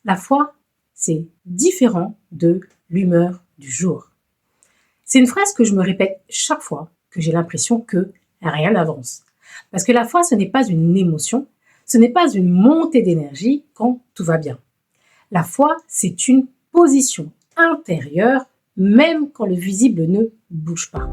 La foi, c'est différent de l'humeur du jour. C'est une phrase que je me répète chaque fois que j'ai l'impression que rien n'avance. Parce que la foi, ce n'est pas une émotion, ce n'est pas une montée d'énergie quand tout va bien. La foi, c'est une position intérieure, même quand le visible ne bouge pas.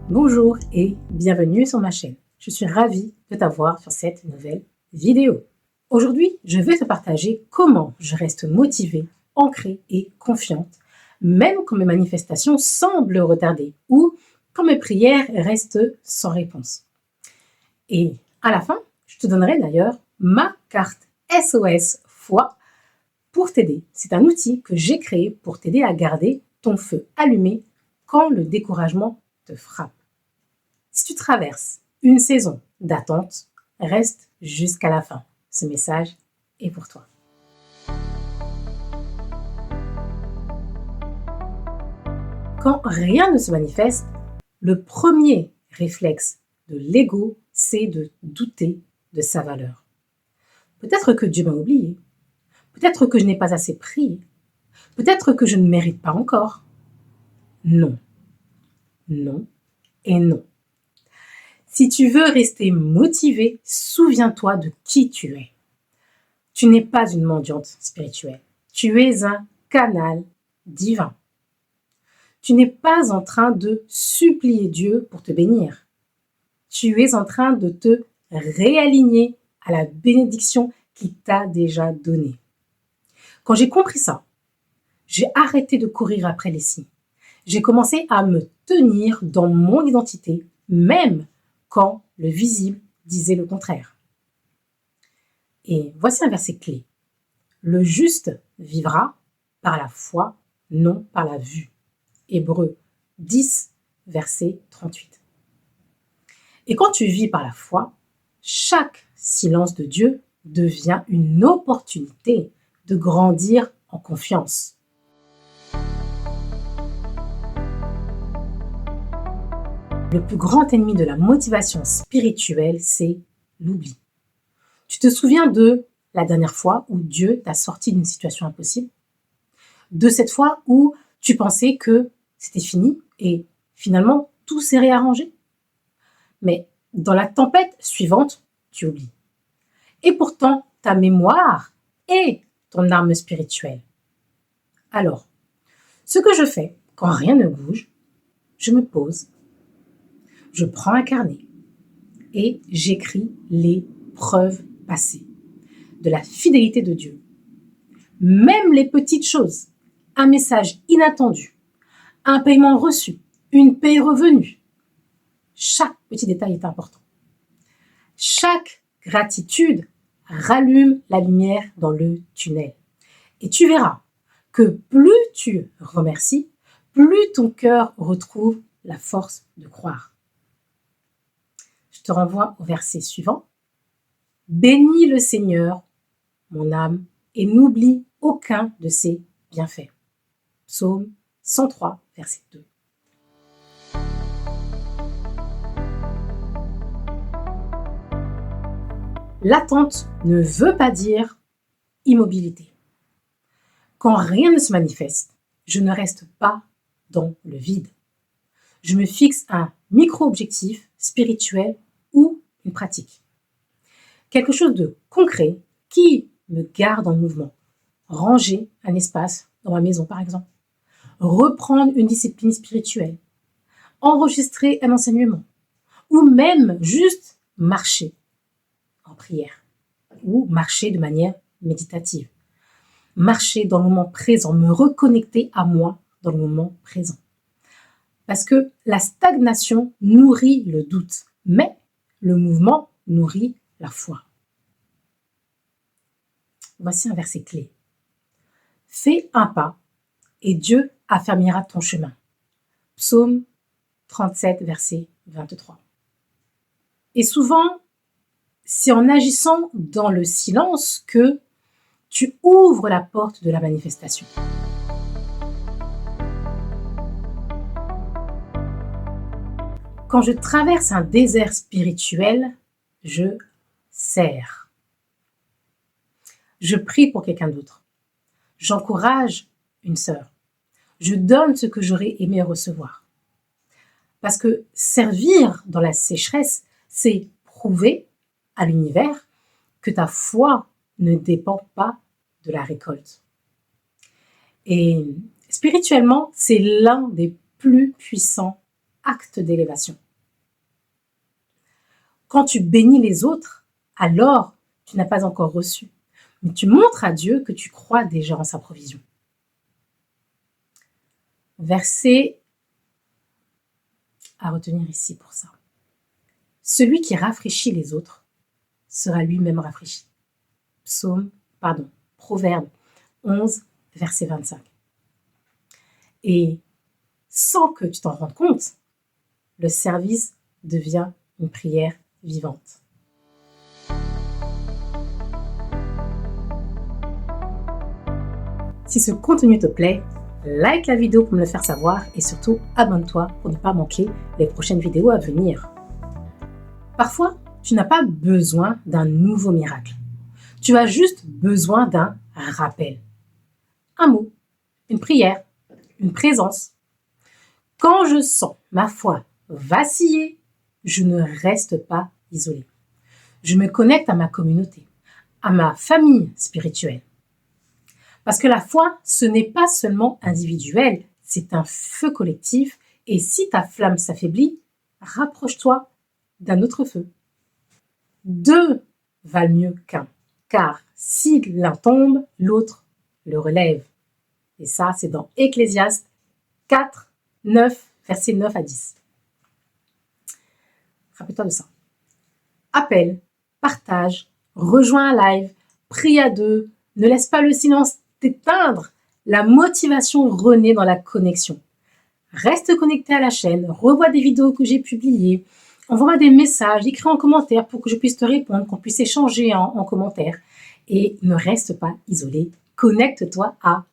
Bonjour et bienvenue sur ma chaîne. Je suis ravie de t'avoir sur cette nouvelle vidéo. Aujourd'hui, je vais te partager comment je reste motivée, ancrée et confiante, même quand mes manifestations semblent retardées ou quand mes prières restent sans réponse. Et à la fin, je te donnerai d'ailleurs ma carte SOS Foi pour t'aider. C'est un outil que j'ai créé pour t'aider à garder ton feu allumé quand le découragement te frappe. Si tu traverses une saison d'attente, reste jusqu'à la fin. Ce message est pour toi. Quand rien ne se manifeste, le premier réflexe de l'ego, c'est de douter de sa valeur. Peut-être que Dieu m'a oublié. Peut-être que je n'ai pas assez prié. Peut-être que je ne mérite pas encore. Non. Non et non. Si tu veux rester motivé, souviens-toi de qui tu es. Tu n'es pas une mendiante spirituelle. Tu es un canal divin. Tu n'es pas en train de supplier Dieu pour te bénir. Tu es en train de te réaligner à la bénédiction qu'il t'a déjà donnée. Quand j'ai compris ça, j'ai arrêté de courir après les signes. J'ai commencé à me tenir dans mon identité, même quand le visible disait le contraire. Et voici un verset clé. Le juste vivra par la foi, non par la vue. Hébreux 10, verset 38. Et quand tu vis par la foi, chaque silence de Dieu devient une opportunité de grandir en confiance. Le plus grand ennemi de la motivation spirituelle, c'est l'oubli. Tu te souviens de la dernière fois où Dieu t'a sorti d'une situation impossible? De cette fois où tu pensais que c'était fini et finalement tout s'est réarrangé? Mais dans la tempête suivante, tu oublies. Et pourtant, ta mémoire est ton arme spirituelle. Alors, ce que je fais quand rien ne bouge, je me pose, je prends un carnet et j'écris les preuves passées de la fidélité de Dieu. Même les petites choses, un message inattendu, un paiement reçu, une paie revenue. Chaque petit détail est important. Chaque gratitude rallume la lumière dans le tunnel. Et tu verras que plus tu remercies, plus ton cœur retrouve la force de croire. Je te renvoie au verset suivant. Bénis le Seigneur, mon âme, et n'oublie aucun de ses bienfaits. Psaume 103, verset 2. L'attente ne veut pas dire immobilité. Quand rien ne se manifeste, je ne reste pas dans le vide. Je me fixe un micro-objectif spirituel ou une pratique. Quelque chose de concret qui me garde en mouvement. Ranger un espace dans ma maison, par exemple. Reprendre une discipline spirituelle. Enregistrer un enseignement. Ou même juste marcher en prière. Ou marcher de manière méditative. Marcher dans le moment présent, me reconnecter à moi dans le moment présent. Parce que la stagnation nourrit le doute, mais le mouvement nourrit la foi. Voici un verset clé. Fais un pas et Dieu affermira ton chemin. Psaume 37, verset 23. Et souvent, c'est en agissant dans le silence que tu ouvres la porte de la manifestation. Quand je traverse un désert spirituel, Je sers. Je prie pour quelqu'un d'autre. J'encourage une sœur. Je donne ce que j'aurais aimé recevoir. Parce que servir dans la sécheresse, c'est prouver à l'univers que ta foi ne dépend pas de la récolte. Et spirituellement, c'est l'un des plus puissants actes d'élévation. Quand tu bénis les autres, alors tu n'as pas encore reçu, mais tu montres à Dieu que tu crois déjà en sa provision. Verset à retenir ici pour ça. Celui qui rafraîchit les autres sera lui-même rafraîchi. Proverbe 11, verset 25. Et sans que tu t'en rendes compte, le service devient une prière vivante. Si ce contenu te plaît, like la vidéo pour me le faire savoir et surtout abonne-toi pour ne pas manquer les prochaines vidéos à venir. Parfois, tu n'as pas besoin d'un nouveau miracle. Tu as juste besoin d'un rappel. Un mot, une prière, une présence. Quand je sens ma foi vaciller, je ne reste pas isolée. Je me connecte à ma communauté, à ma famille spirituelle. Parce que la foi, ce n'est pas seulement individuel, c'est un feu collectif et si ta flamme s'affaiblit, rapproche-toi d'un autre feu. 2 valent mieux qu'un, car si l'un tombe, l'autre le relève. Et ça, c'est dans Ecclésiaste 4, 9, versets 9 à 10. Rappelle-toi de ça. Appelle, partage, rejoins un live, prie à deux, ne laisse pas le silence t'éteindre. La motivation renaît dans la connexion. Reste connecté à la chaîne, revois des vidéos que j'ai publiées, envoie-moi des messages, écris en commentaire pour que je puisse te répondre, qu'on puisse échanger en commentaire. Et ne reste pas isolé, connecte-toi à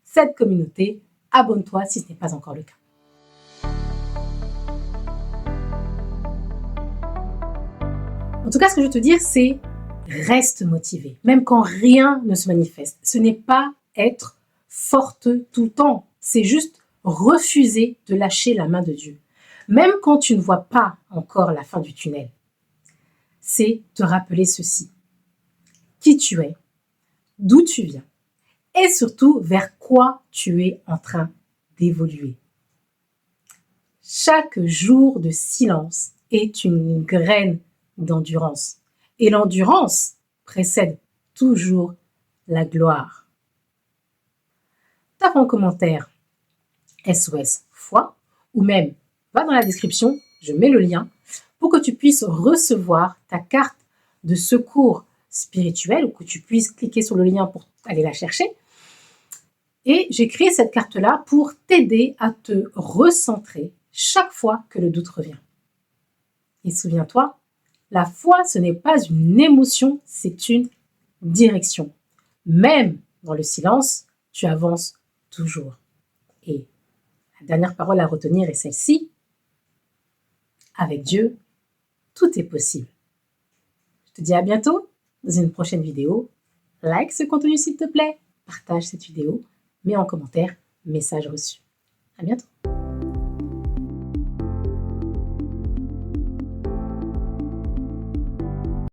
cette communauté, abonne-toi si ce n'est pas encore le cas. En tout cas, ce que je veux te dire, c'est reste motivé, même quand rien ne se manifeste. Ce n'est pas être forte tout le temps, c'est juste refuser de lâcher la main de Dieu. Même quand tu ne vois pas encore la fin du tunnel, c'est te rappeler ceci. Qui tu es, d'où tu viens et surtout vers quoi tu es en train d'évoluer. Chaque jour de silence est une graine d'endurance. Et l'endurance précède toujours la gloire. Tape en commentaire SOS foi ou même va dans la description, je mets le lien pour que tu puisses recevoir ta carte de secours spirituel ou que tu puisses cliquer sur le lien pour aller la chercher. Et j'ai créé cette carte-là pour t'aider à te recentrer chaque fois que le doute revient. Et souviens-toi, la foi, ce n'est pas une émotion, c'est une direction. Même dans le silence, tu avances toujours. Et la dernière parole à retenir est celle-ci. Avec Dieu, tout est possible. Je te dis à bientôt dans une prochaine vidéo. Like ce contenu s'il te plaît. Partage cette vidéo. Mets en commentaire message reçu. À bientôt.